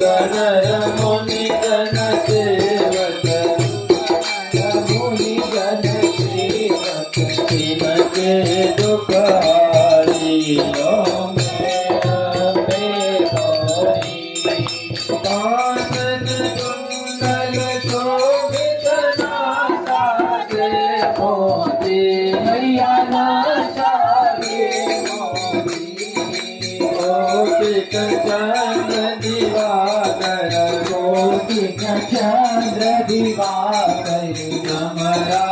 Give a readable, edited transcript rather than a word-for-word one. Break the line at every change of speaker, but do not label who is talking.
मुनि जन सेवक मुनि जन सेवक तिनके दुख हारियो कानन कुंडल शोभित नासा रे मोती मैया नासा रे मोती गोपिक चंद्र दिवाकर गोपिक चंद्र दिवाकर नमरा